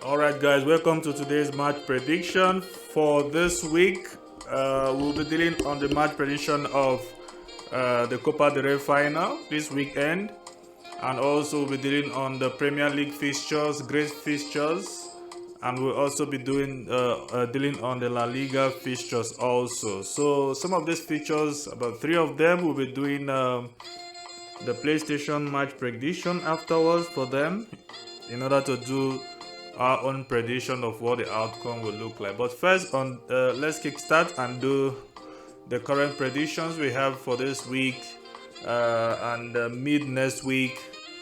Alright guys, welcome to today's match prediction. For this week, we'll be dealing on the match prediction of the Copa del Rey final this weekend. And also we'll be dealing on the Premier League fixtures, great fixtures. And we'll also be doing dealing on the Laliga fixtures also. So some of these fixtures, about 3 of them, we'll be doing the PlayStation match prediction afterwards for them in order to do our own prediction of what the outcome will look like. But first, let's kickstart and do the current predictions we have for this week and mid next week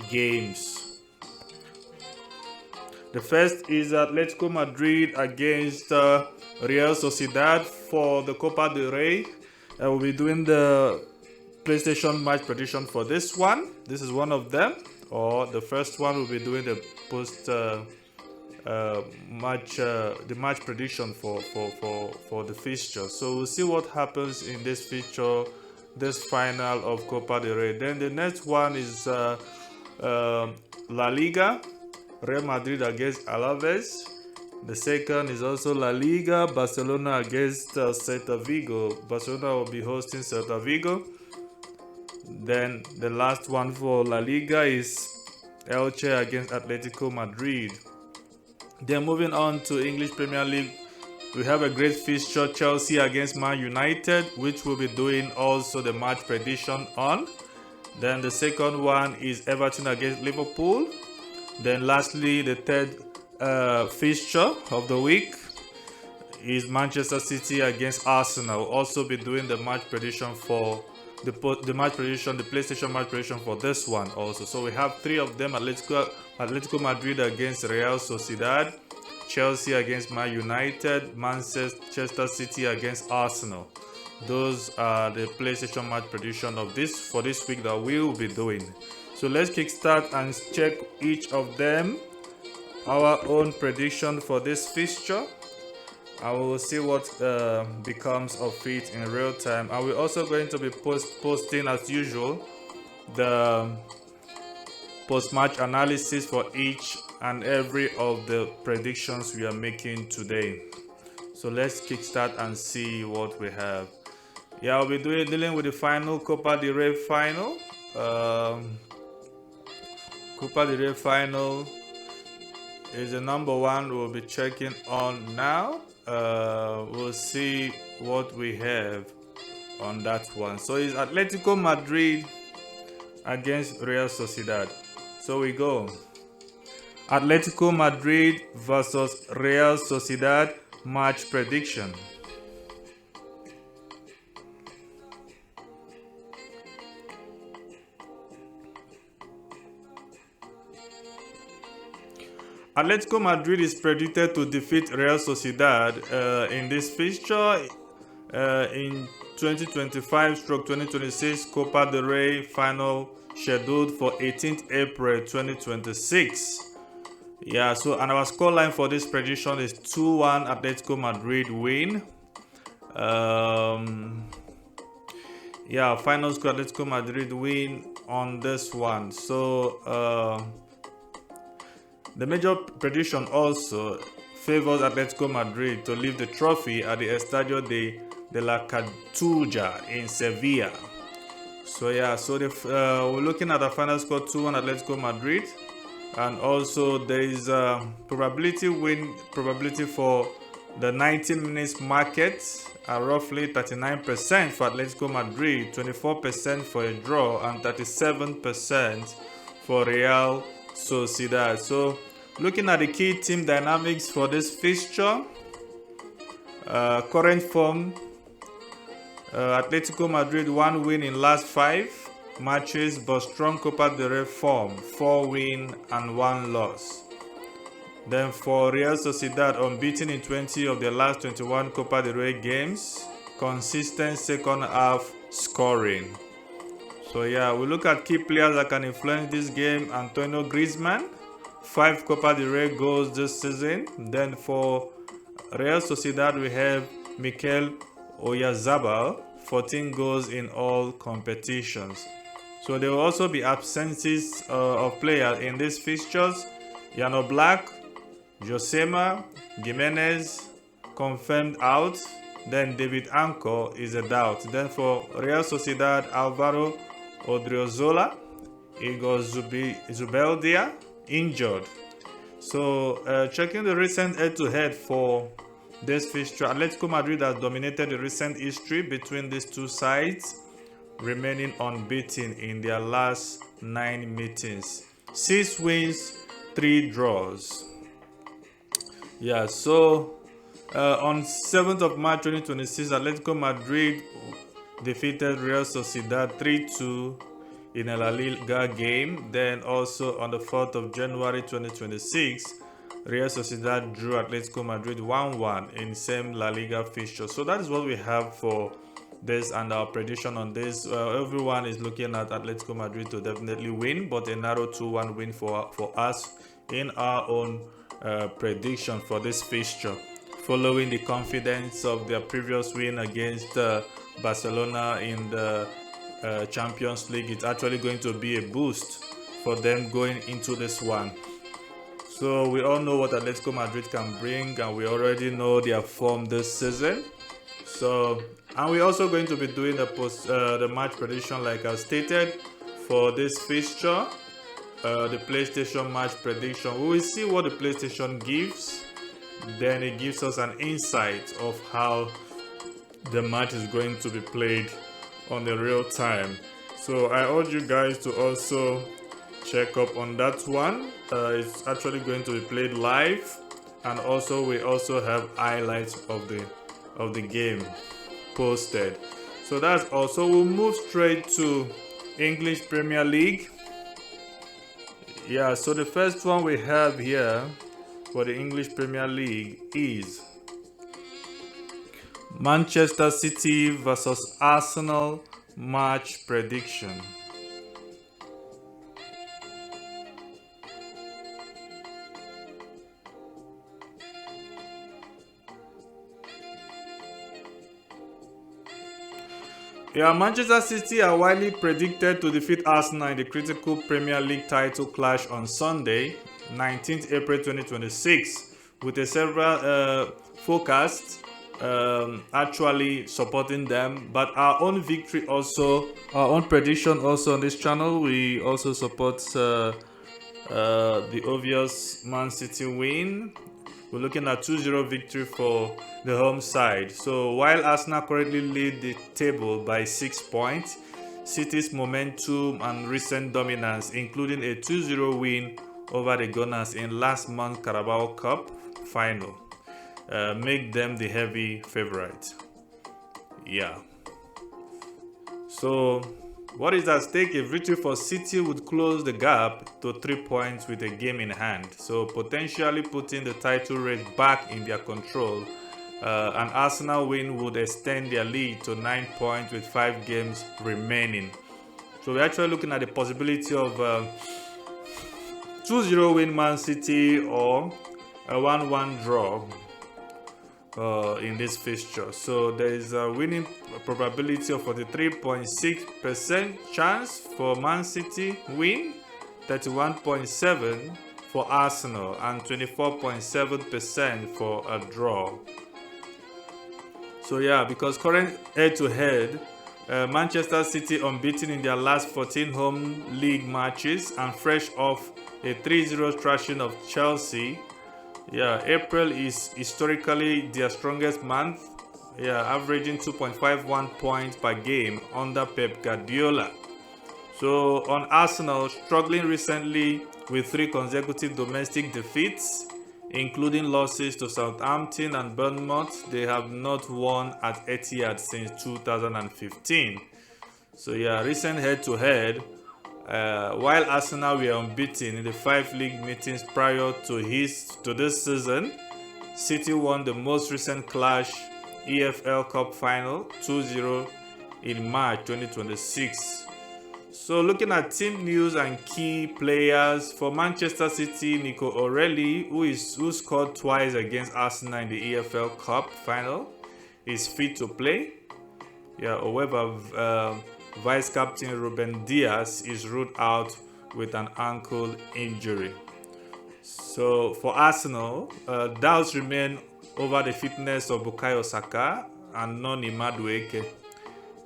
games. The first is Atletico Madrid against Real Sociedad for the Copa del Rey. We'll be doing the PlayStation match prediction for this one. This is one of them, or the first one will be doing the post match prediction for the fixture. So we'll see what happens in this fixture, this final of Copa del Rey. Then the next one is La Liga, Real Madrid against Alaves. The second is also La Liga, Barcelona against Celta Vigo. Barcelona will be hosting Celta Vigo. Then the last one for La Liga is Elche against Atletico Madrid. Then moving on to English Premier League, we have a great fixture, Chelsea against Man United, which we'll be doing also the match prediction on. Then the second one is Everton against Liverpool. Then lastly, the third fixture of the week is Manchester City against Arsenal. We'll also be doing the match prediction for the PlayStation match prediction for this one also. So we have 3 of them: Atletico Madrid against Real Sociedad, Chelsea against Man United, Manchester City against Arsenal. Those are the PlayStation match prediction of for this week that we will be doing. So let's kickstart and check each of them, our own prediction for this fixture. I will see what becomes of it in real time. And we're also going to be posting as usual the post-match analysis for each and every of the predictions we are making today. So let's kickstart and see what we have. Yeah, I'll be dealing with the final Copa del Rey final. Copa del Rey final is the number one we'll be checking on now. We'll see what we have on that one. So it's Atletico Madrid against Real Sociedad. So we go Atletico Madrid versus Real Sociedad match prediction. Atletico Madrid is predicted to defeat Real Sociedad in this fixture in 2025/2026 Copa del Rey final scheduled for 18th April 2026. Yeah, so and our scoreline for this prediction is 2-1 Atletico Madrid win. Yeah, final score Atletico Madrid win on this one. So the major prediction also favors Atletico Madrid to leave the trophy at the Estadio de la Cartuja in Sevilla. So yeah, so we're looking at a final score 2-1 Atletico Madrid, and also there is a probability for the 90 minutes market at roughly 39% for Atletico Madrid, 24% for a draw, and 37% for Real Sociedad. So looking at the key team dynamics for this fixture, current form, Atletico Madrid 1 win in last 5 matches, but strong Copa del Rey form, 4 win and 1 loss. Then for Real Sociedad, unbeaten in 20 of their last 21 Copa del Rey games, consistent second half scoring. So yeah, we look at key players that can influence this game. Antonio Griezmann, 5 Copa del Rey goals this season. Then for Real Sociedad, we have Mikel Oyarzabal, 14 goals in all competitions. So there will also be absences of players in these fixtures. Jan Oblak, Josema Gimenez confirmed out. Then David Anco is a doubt. Then for Real Sociedad, Alvaro Odriozola, Igor Zubeldia, injured. So checking the recent head-to-head for this fixture, Atletico Madrid has dominated the recent history between these two sides, remaining unbeaten in their last 9 meetings. 6 wins, 3 draws. Yeah, so on 7th of March 2026, Atletico Madrid defeated Real Sociedad 3-2 in a Laliga game. Then also on the 4th of January 2026, Real Sociedad drew Atletico Madrid 1-1 in same La Liga fixture. So that is what we have for this and our prediction on this. Everyone is looking at Atletico Madrid to definitely win, but a narrow 2-1 win for us in our own prediction for this fixture, following the confidence of their previous win against Barcelona in the Champions League. It's actually going to be a boost for them going into this one. So we all know what Atletico Madrid can bring, and we already know their form this season. So, and we're also going to be doing the match prediction like I stated for this fixture, the PlayStation match prediction. We will see what the PlayStation gives. Then it gives us an insight of how the match is going to be played on the real time. So I urge you guys to also check up on that one. It's actually going to be played live, and also we also have highlights of the game posted. So that's also. We'll move straight to English Premier League. Yeah, so the first one we have here for the English Premier League is Manchester City versus Arsenal match prediction. Yeah, Manchester City are widely predicted to defeat Arsenal in the critical Premier League title clash on Sunday, 19th April 2026, with several forecasts actually supporting them. But our own victory also, our own prediction also on this channel, we also support the obvious Man City win. We're looking at 2-0 victory for the home side. So while Arsenal currently lead the table by 6 points, City's momentum and recent dominance, including a 2-0 win over the Gunners in last month's Carabao Cup final, make them the heavy favorite. Yeah. So what is at stake? A victory for City would close the gap to 3 points with a game in hand, so potentially putting the title race back in their control. An Arsenal win would extend their lead to 9 points with 5 games remaining. So we're actually looking at the possibility of 2-0 win Man City or a 1-1 draw in this fixture. So there is a winning probability of 43.6% chance for Man City win, 31.7% for Arsenal, and 24.7% for a draw. So yeah, because current head-to-head, Manchester City unbeaten in their last 14 home league matches and fresh off a 3-0 thrashing of Chelsea. Yeah, April is historically their strongest month. Yeah, averaging 2.51 points per game under Pep Guardiola. So on Arsenal, struggling recently with 3 consecutive domestic defeats, including losses to Southampton and Bournemouth. They have not won at Etihad since 2015. So yeah, recent head-to-head, while Arsenal were unbeaten in the 5 league meetings prior to this season, City won the most recent clash, EFL Cup final, 2-0 in March 2026. So looking at team news and key players for Manchester City, Nico O'Reilly, who scored twice against Arsenal in the EFL Cup final, is fit to play. Yeah, however, vice captain Ruben Dias is ruled out with an ankle injury. So for Arsenal, doubts remain over the fitness of Bukayo Saka and Noni Madueke.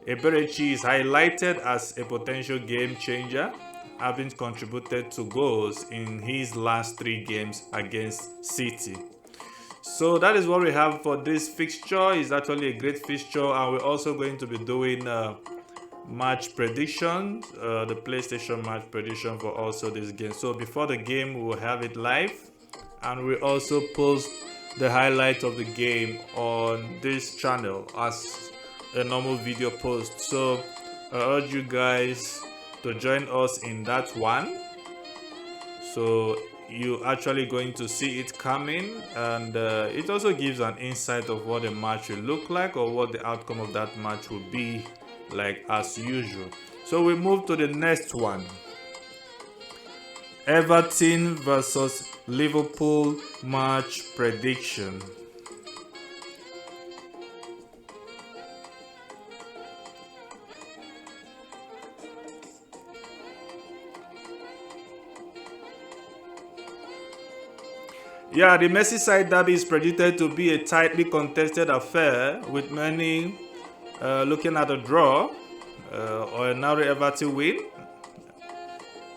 Eberechi is highlighted as a potential game changer, having contributed 2 goals in his last 3 games against City. So that is what we have for this fixture. It's actually a great fixture, and we're also going to be doing match prediction, the PlayStation match prediction for also this game. So before the game, we will have it live, and we also post the highlight of the game on this channel as a normal video post. So I urge you guys to join us in that one. So you're actually going to see it coming, and it also gives an insight of what the match will look like or what the outcome of that match will be like as usual. So we move to the next one. Everton versus Liverpool match prediction. Yeah, the Merseyside derby is predicted to be a tightly contested affair, with many looking at a draw or a narrow Everton win.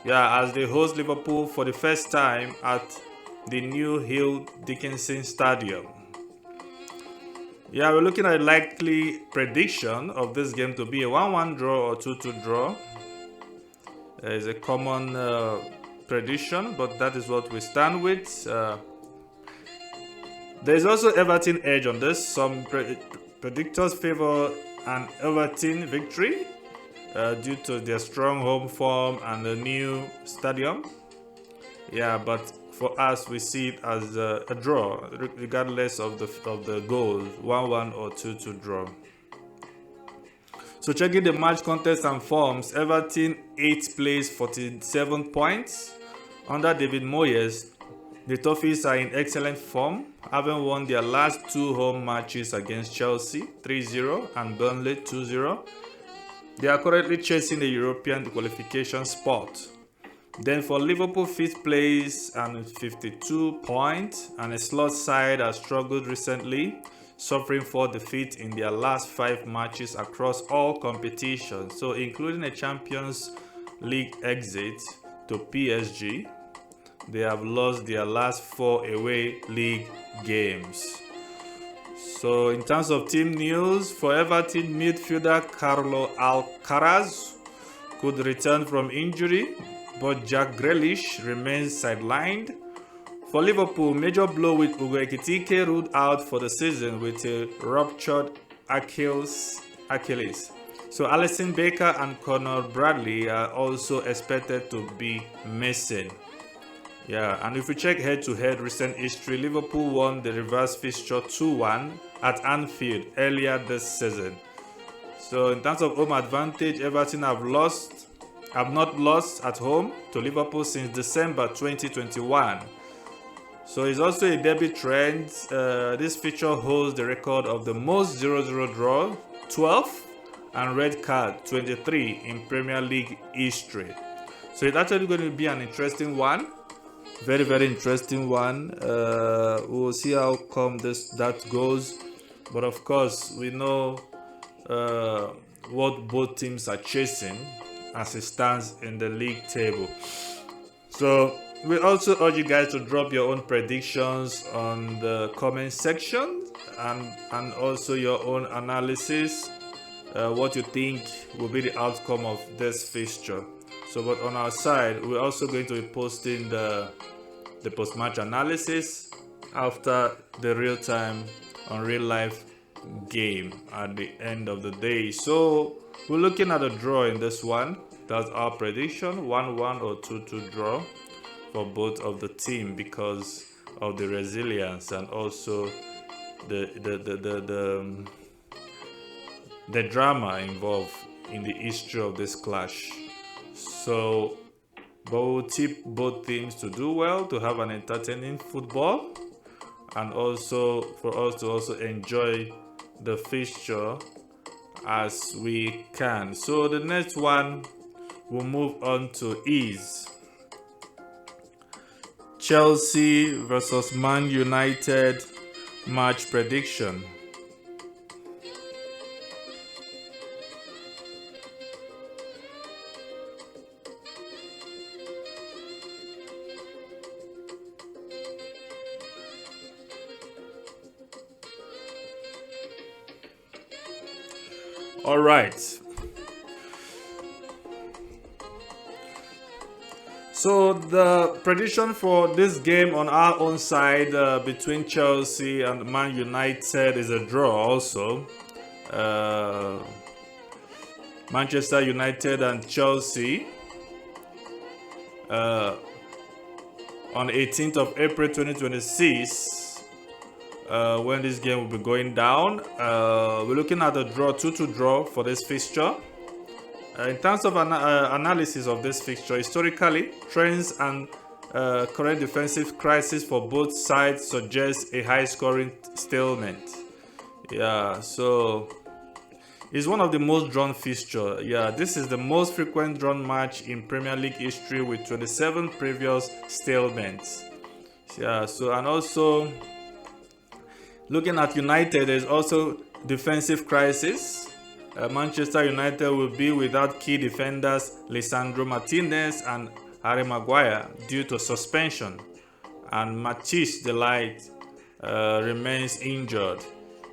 Yeah, as they host Liverpool for the first time at the New Hill Dickinson Stadium. Yeah, we're looking at a likely prediction of this game to be a 1-1 draw or 2-2 draw. It's a common prediction, but that is what we stand with. There's also Everton edge on this. Some predictors favor an Everton victory due to their strong home form and the new stadium. Yeah, but for us, we see it as a draw, regardless of the goals, 1-1 or 2-2 draw. So checking the match contest and forms, Everton 8th place, 47 points. Under David Moyes, the Toffees are in excellent form, having won their last 2 home matches against Chelsea 3-0 and Burnley 2-0. They are currently chasing the European qualification spot. Then for Liverpool, 5th place and 52 points, and a slot side has struggled recently, suffering 4 defeats in their last 5 matches across all competitions, so including a Champions League exit to PSG. They have lost their last 4 away league games. So in terms of team news, for Everton, midfielder Carlo Alcaraz could return from injury, but Jack Grealish remains sidelined. For Liverpool, major blow with Ugo Ekitike ruled out for the season with a ruptured Achilles. So Alisson Becker and Conor Bradley are also expected to be missing. Yeah, and if we check head-to-head recent history, Liverpool won the reverse fixture 2-1 at Anfield earlier this season. So in terms of home advantage, Everton have not lost at home to Liverpool since December 2021. So it's also a derby trend. This fixture holds the record of the most 0-0 draw, 12, and red card, 23 in Premier League history. So it's actually going to be an interesting one. Very, very interesting one. We'll see how come that goes. But of course, we know what both teams are chasing as it stands in the league table. So we also urge you guys to drop your own predictions on the comment section and also your own analysis, what you think will be the outcome of this fixture. So, but on our side, we're also going to be posting the post-match analysis after the real-time on real-life game at the end of the day. So we're looking at a draw in this one. That's our prediction, 1-1 or 2-2 draw for both of the team because of the resilience and also the drama involved in the history of this clash. So, but we'll tip both teams to do well, to have an entertaining football, and also for us to also enjoy the fixture as we can. So the next one we'll move on to is Chelsea versus Man United match prediction. All right. So the prediction for this game on our own side between Chelsea and Man United is a draw also. Manchester United and Chelsea on 18th of April 2026 when this game will be going down. We're looking at a draw, 2-2 draw for this fixture. In terms of analysis of this fixture, historically, trends and current defensive crisis for both sides suggest a high-scoring stalemate. Yeah, so it's one of the most drawn fixture. Yeah, this is the most frequent drawn match in Premier League history with 27 previous stalemates. Yeah, so and also looking at United, there's also defensive crisis. Manchester United will be without key defenders Lisandro Martinez and Harry Maguire due to suspension, and Matthijs de Ligt remains injured.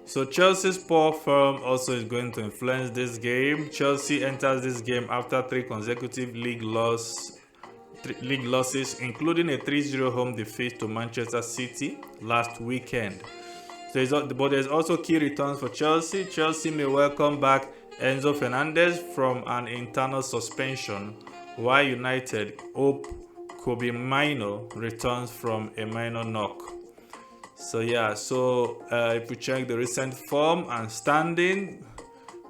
So Chelsea's poor form also is going to influence this game. Chelsea enters this game after 3 consecutive league losses, including a 3-0 home defeat to Manchester City last weekend. But there's also key returns for Chelsea. Chelsea may welcome back Enzo Fernandez from an internal suspension, while United hope Kobe Mino returns from a minor knock. So yeah, if we check the recent form and standing,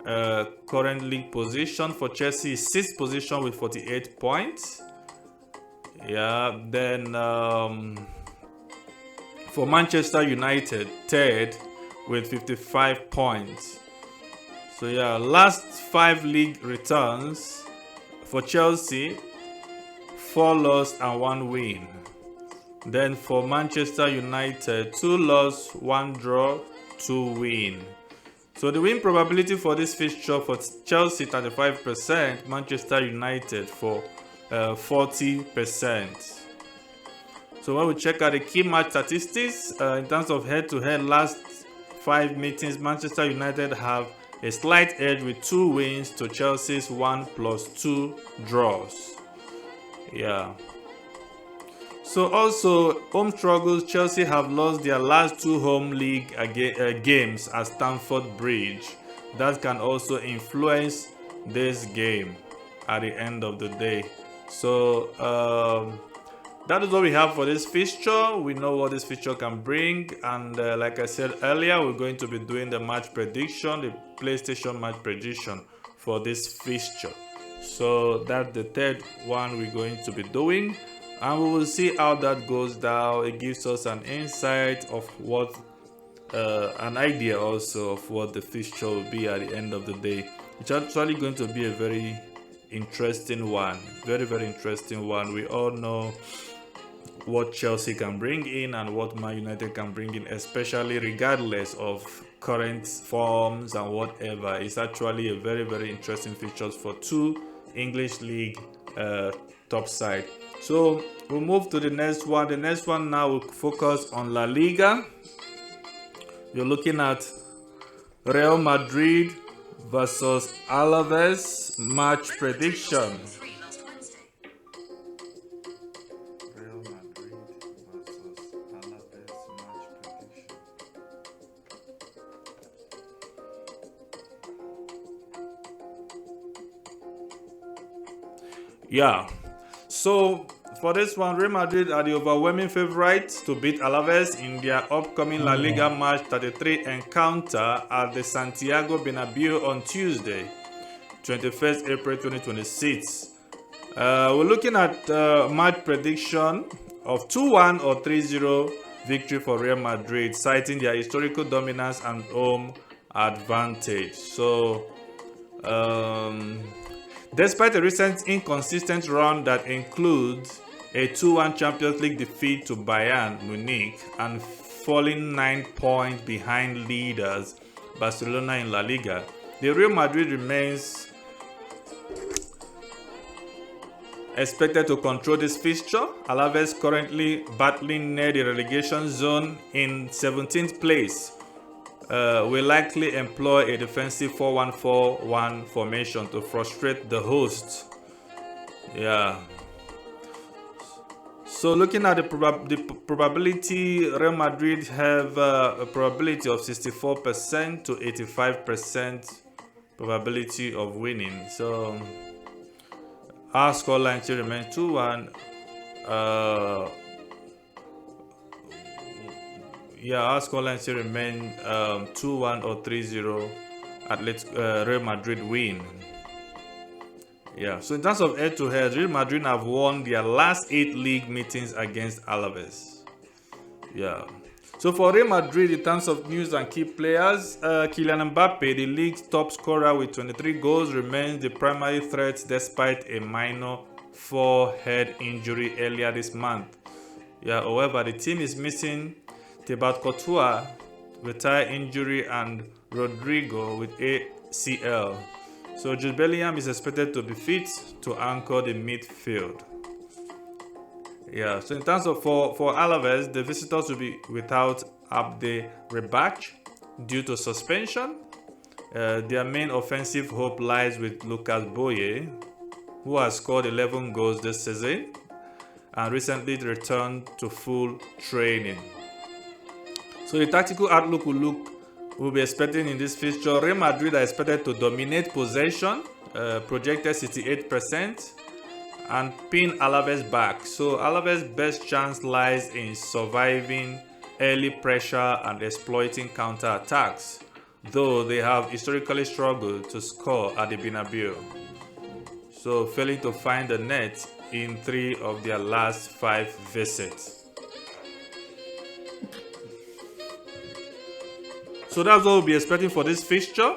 current league position for Chelsea is 6th position with 48 points. Yeah, then for Manchester United, 3rd with 55 points. So yeah, last 5 league returns for Chelsea, 4 losses and 1 win. Then for Manchester United, 2 losses, 1 draw, 2 win. So the win probability for this fixture for Chelsea 35%, Manchester United for 40%. So when we check out the key match statistics, in terms of head-to-head last 5 meetings, Manchester United have a slight edge with 2 wins to Chelsea's 1+2 draws. Yeah. So also, home struggles, Chelsea have lost their last 2 home league games at Stamford Bridge. That can also influence this game at the end of the day. So that is what we have for this fixture. We know what this fixture can bring, and like I said earlier, we're going to be doing the match prediction, the PlayStation match prediction for this fixture. So that's the 3rd one we're going to be doing, and we will see how that goes down. It gives us an insight of what an idea also of what the fixture will be at the end of the day. It's actually going to be a very interesting one, very interesting one. We all know what Chelsea can bring in and what Man United can bring in, especially regardless of current forms and whatever. It's actually a very interesting features for 2 English league top side. So we'll move to the next one. The next one now will focus on La Liga. You're looking at Real Madrid versus Alaves match prediction. Yeah, so for this one, Real Madrid are the overwhelming favorites to beat Alaves in their upcoming La Liga match 33 encounter at the Santiago Bernabeu on Tuesday, 21st April 2026. We're looking at match prediction of 2-1 or 3-0 victory for Real Madrid, citing their historical dominance and home advantage. So despite a recent inconsistent run that includes a 2-1 Champions League defeat to Bayern Munich, and falling 9 points behind leaders Barcelona in Laliga. The Real Madrid remains expected to control this fixture. Alaves currently battling near the relegation zone in 17th place. Will likely employ a defensive 4-1-4-1 formation to frustrate the hosts. Yeah. So looking at the probability, Real Madrid have a probability of 64% to 85% probability of winning. So our scoreline still remains 2-1. Our scoreline still remain 2-1 or 3-0. Real Madrid win. Yeah, so in terms of head-to-head, Real Madrid have won their last 8 league meetings against Alaves. Yeah. So for Real Madrid, in terms of news and key players, Kylian Mbappe, the league's top scorer with 23 goals, remains the primary threat despite a minor forehead injury earlier this month. Yeah, however, the team is missing Thibaut Courtois with thigh injury and Rodrigo with ACL. So Jude Bellingham is expected to be fit to anchor the midfield. Yeah, so in terms of for Alaves, the visitors will be without Abde Rebach due to suspension. Their main offensive hope lies with Lucas Boye, who has scored 11 goals this season and recently returned to full training. So the tactical outlook we'll be expecting in this fixture. Real Madrid are expected to dominate possession, projected 68%, and pin Alaves back. So Alaves' best chance lies in surviving early pressure and exploiting counter-attacks, though they have historically struggled to score at the Bernabeu, so failing to find the net in 3 of their last 5 visits. So that's what we'll be expecting for this fixture.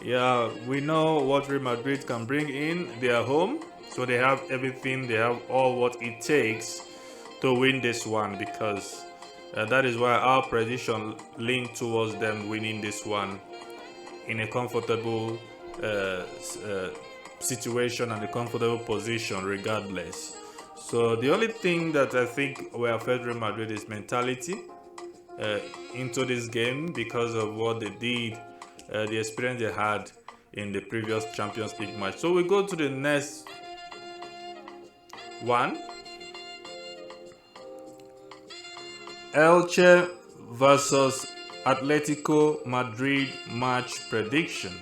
Yeah, we know what Real Madrid can bring in. They are home, so they have everything. They have all what it takes to win this one, because that is why our prediction linked towards them winning this one in a comfortable situation and a comfortable position regardless. So the only thing that I think will affect Real Madrid is mentality into this game, because of what they did, the experience they had in the previous Champions League match. So we go to the next one. Elche versus Atletico Madrid match prediction.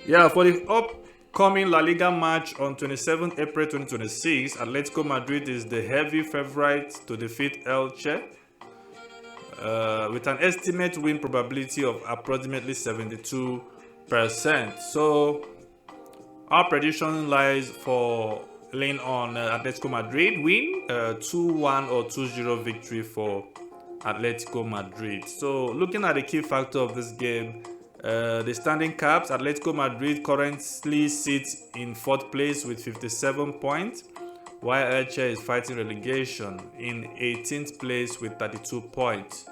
Yeah, for the upcoming La Liga match on 27th April 2026, Atletico Madrid is the heavy favorite to defeat Elche with an estimate win probability of approximately 72%. So our prediction lies for laying on Atletico Madrid win, 2-1 or 2-0 victory for Atletico Madrid. So looking at the key factor of this game, the standing caps, Atletico Madrid currently sits in 4th place with 57 points, while Elche is fighting relegation in 18th place with 32 points.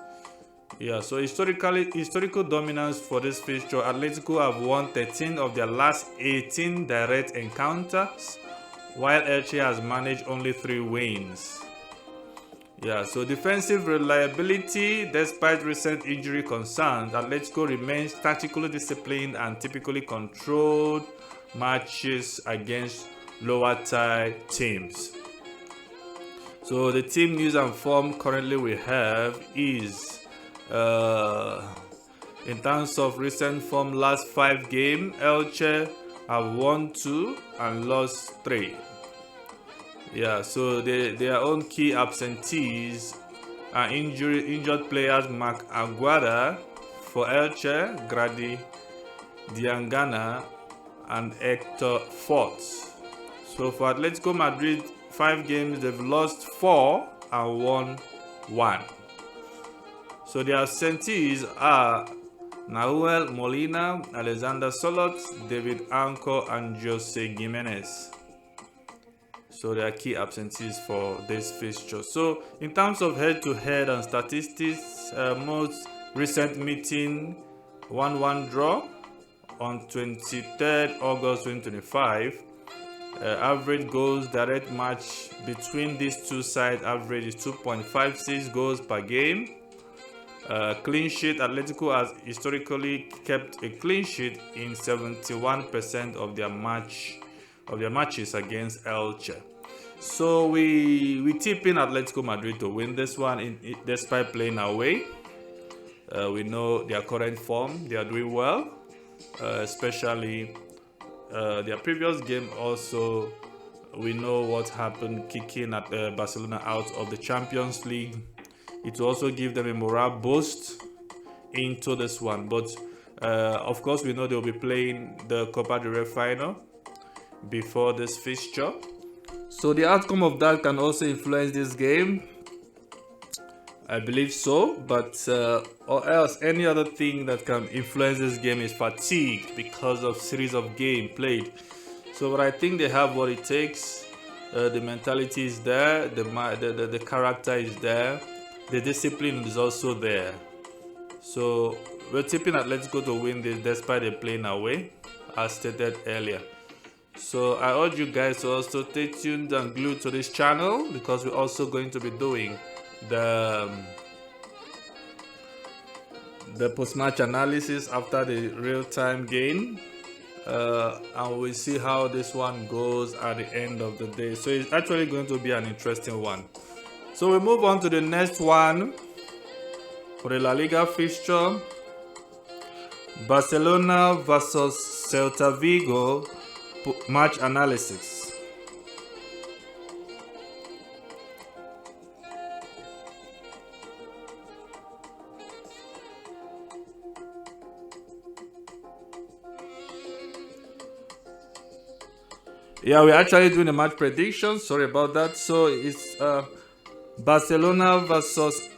Yeah, so historical dominance for this fixture. Atletico have won 13 of their last 18 direct encounters, while Elche has managed only 3 wins. Yeah, so defensive reliability, despite recent injury concerns, Atletico remains tactically disciplined and typically controlled matches against lower tier teams. So the team news and form currently we have is, in terms of recent form, last 5 games, Elche have won 2 and lost 3. Yeah, so their own key absentees are injured players Marc Aguada for Elche, Grady Diangana, and Hector Fortes. So for Atletico Madrid, 5 games, they've lost 4 and won 1. So the absentees are Nahuel Molina, Alexander Solot, David Anko, and Jose Gimenez. So they are key absentees for this fixture. So in terms of head-to-head and statistics, most recent meeting 1-1 draw on 23rd August 2025. Average goals direct match between these two sides average is 2.56 goals per game. Clean sheet. Atletico has historically kept a clean sheet in 71% of their matches against Elche. So we tip in Atletico Madrid to win this one despite playing away. We know their current form; they are doing well, especially their previous game. Also, we know what happened kicking at Barcelona out of the Champions League. It will also give them a morale boost into this one. But of course, we know they'll be playing the Copa del Rey final before this fixture. So the outcome of that can also influence this game. I believe so, but or else any other thing that can influence this game is fatigue because of series of game played. So but I think they have what it takes. The mentality is there, the character is there, the discipline is also there. So we're tipping Atletico to win this despite they playing away, as stated earlier. So I urge you guys to also stay tuned and glued to this channel because we're also going to be doing the post-match analysis after the real-time game, and we'll see how this one goes at the end of the day. So it's actually going to be an interesting one. So we move on to the next one for the La Liga fixture. Barcelona versus Celta Vigo match analysis. Yeah, we're actually doing a match prediction. Sorry about that. So it's Barcelona versus.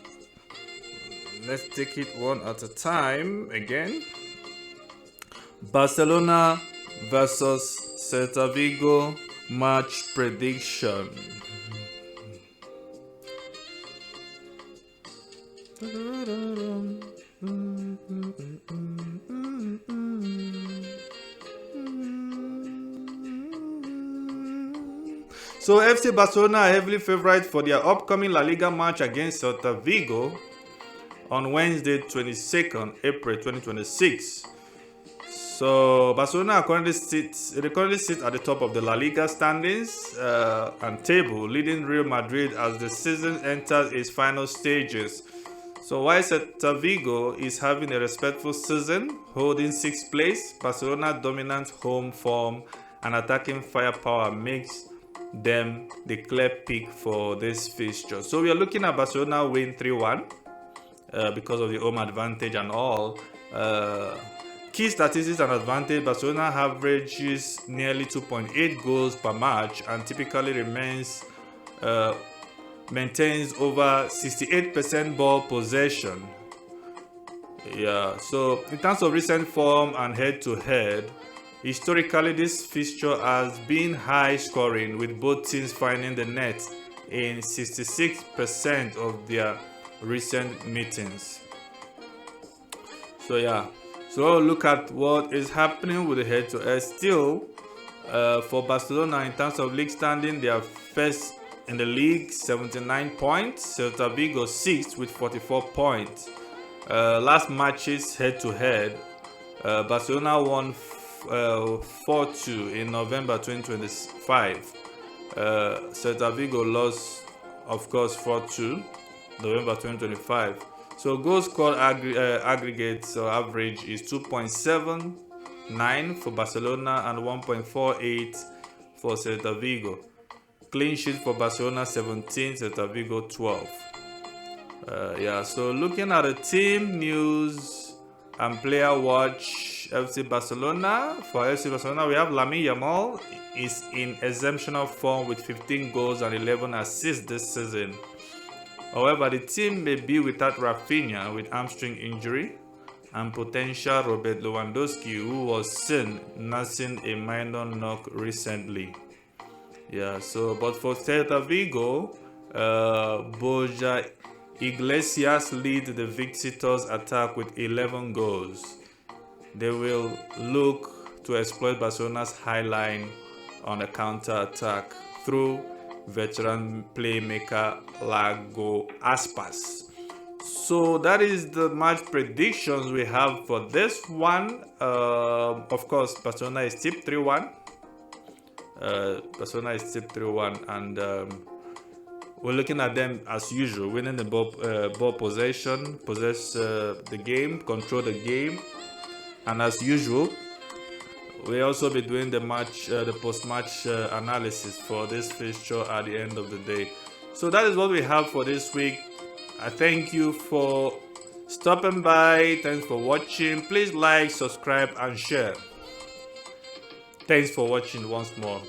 Let's take it one at a time again. Barcelona versus Celta Vigo match prediction. So FC Barcelona are heavily favourite for their upcoming La Liga match against Celta Vigo on Wednesday, 22nd April 2026. So Barcelona currently sit at the top of the La Liga standings and table, leading Real Madrid as the season enters its final stages. So while Celta Vigo is having a respectful season, holding 6th place, Barcelona's dominant home form and attacking firepower makes them the clear pick for this fixture. So we are looking at Barcelona win 3-1 because of the home advantage and all. Key statistics and advantage: Barcelona averages nearly 2.8 goals per match and typically maintains over 68% ball possession. Yeah, so in terms of recent form and head-to-head, historically this fixture has been high scoring, with both teams finding the net in 66% of their recent meetings. So yeah, so we'll look at what is happening with the head-to-head. Still, for Barcelona, in terms of league standing, they are first in the league, 79 points. Celta Vigo 6th with 44 points. Last matches head-to-head, Barcelona won 4-2 in November 2025. Celta Vigo lost, of course, 4-2 November 2025. So goals scored aggregate average is 2.79 for Barcelona and 1.48 for Celta Vigo. Clean sheet for Barcelona 17, Celta Vigo 12. Yeah, so looking at the team news and player watch, FC Barcelona. For FC Barcelona, we have Lamine Yamal is in exceptional form with 15 goals and 11 assists this season. However, the team may be without Rafinha with hamstring injury and potential Robert Lewandowski, who was seen nursing a minor knock recently. Yeah, so but for Celta Vigo, Borja Iglesias lead the visitors' attack with 11 goals. They will look to exploit Barcelona's high line on a counter-attack through veteran playmaker Lago Aspas. So that is the match predictions we have for this one. Of course, Barcelona is tipped 3-1. Barcelona is tipped 3-1, and we're looking at them as usual, winning the ball possession, possess the game, control the game, and as usual, we'll also be doing the post-match analysis for this fixture at the end of the day. So that is what we have for this week. I thank you for stopping by. Thanks for watching. Please like, subscribe, and share. Thanks for watching once more.